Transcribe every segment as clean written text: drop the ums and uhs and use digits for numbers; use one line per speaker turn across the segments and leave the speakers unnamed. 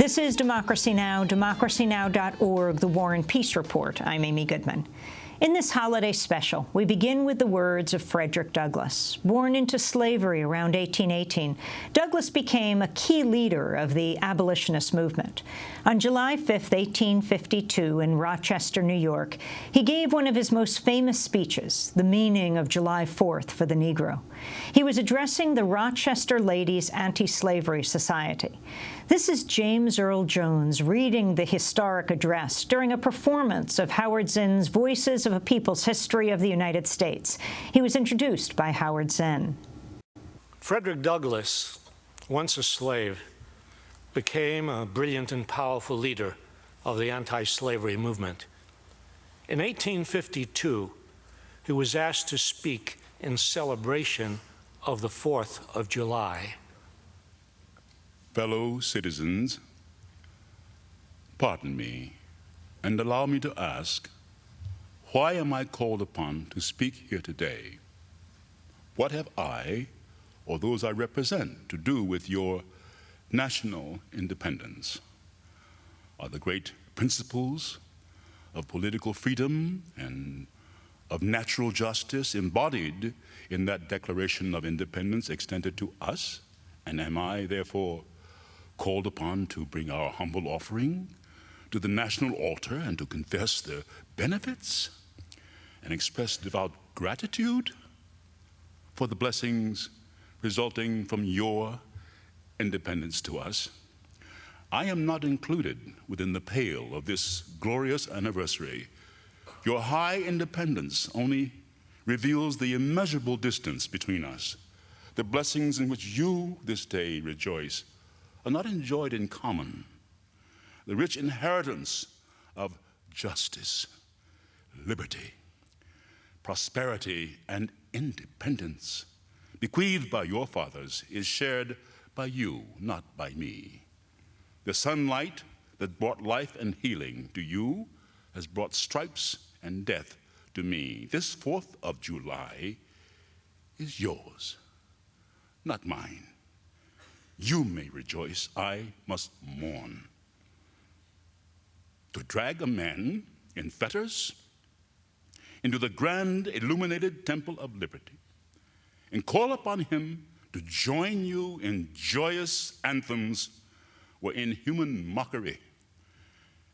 This is Democracy Now!, democracynow.org, The War and Peace Report. I'm Amy Goodman. In this holiday special, we begin with the words of Frederick Douglass. Born into slavery around 1818, Douglass became a key leader of the abolitionist movement. On July 5, 1852, in Rochester, New York, he gave one of his most famous speeches, The Meaning of July 4th for the Negro. He was addressing the Rochester Ladies Anti-Slavery Society. This is James Earl Jones reading the historic address during a performance of Howard Zinn's Voices of a People's History of the United States. He was introduced by Howard Zinn.
Frederick Douglass, once a slave, became a brilliant and powerful leader of the anti-slavery movement. In 1852, he was asked to speak in celebration of the 4th of July.
Fellow citizens, pardon me and allow me to ask, why am I called upon to speak here today? What have I, or those I represent, to do with your national independence? Are the great principles of political freedom and of natural justice embodied in that Declaration of Independence extended to us? And am I, therefore, called upon to bring our humble offering to the national altar and to confess the benefits and express devout gratitude for the blessings resulting from your independence to us? I am not included within the pale of this glorious anniversary. Your high independence only reveals the immeasurable distance between us. The blessings in which you this day rejoice are not enjoyed in common. The rich inheritance of justice, liberty, prosperity, and independence bequeathed by your fathers is shared by you, not by me. The sunlight that brought life and healing to you has brought stripes and death to me. This 4th of July is yours, not mine. You may rejoice, I must mourn. To drag a man in fetters into the grand illuminated temple of liberty and call upon him to join you in joyous anthems were inhuman mockery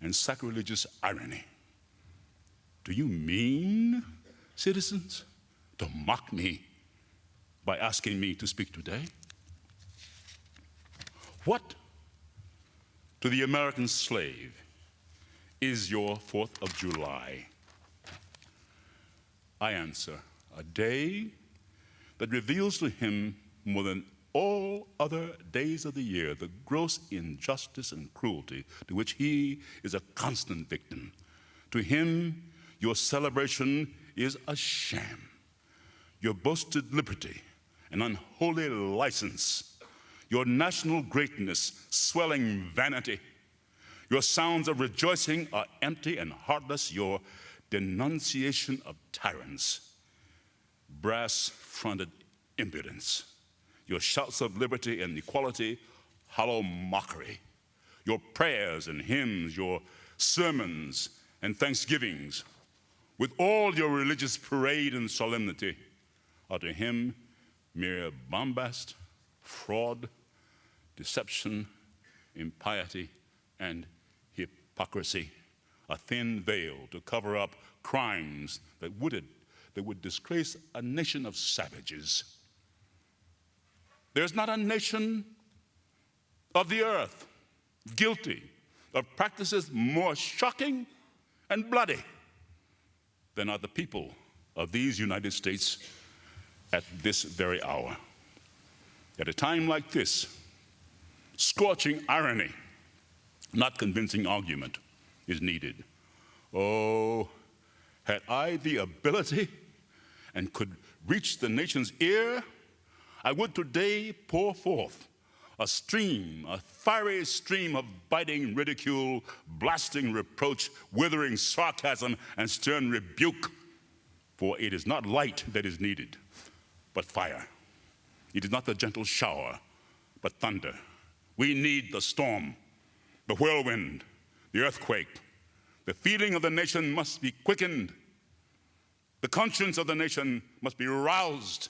and sacrilegious irony. Do you mean, citizens, to mock me by asking me to speak today? What to the American slave is your 4th of July? I answer, a day that reveals to him more than all other days of the year the gross injustice and cruelty to which he is a constant victim. To him, your celebration is a sham. Your boasted liberty, an unholy license. Your national greatness, swelling vanity. Your sounds of rejoicing are empty and heartless. Your denunciation of tyrants, brass-fronted impudence. Your shouts of liberty and equality, hollow mockery. Your prayers and hymns, your sermons and thanksgivings, with all your religious parade and solemnity, are to him mere bombast, fraud, deception, impiety, and hypocrisy, a thin veil to cover up crimes that would disgrace a nation of savages. There's not a nation of the earth guilty of practices more shocking and bloody than are the people of these United States at this very hour. At a time like this, scorching irony, not convincing argument, is needed. Oh, had I the ability and could reach the nation's ear, I would today pour forth a fiery stream of biting ridicule, blasting reproach, withering sarcasm, and stern rebuke. For it is not light that is needed, but fire. It is not the gentle shower, but thunder. We need the storm. the whirlwind, the earthquake. The feeling of the nation must be quickened. The conscience of the nation must be roused.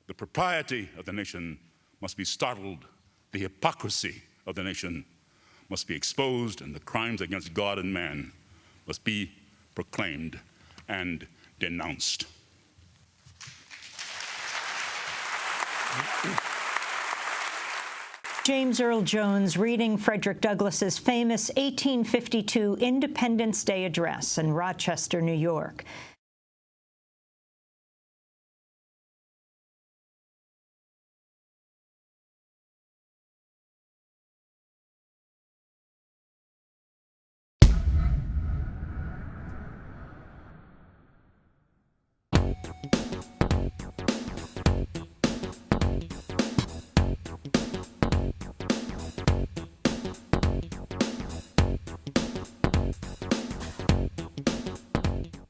The propriety of the nation must be startled. The hypocrisy of the nation must be exposed, and the crimes against God and man must be proclaimed and denounced.
James Earl Jones reading Frederick Douglass's famous 1852 Independence Day address in Rochester, New York.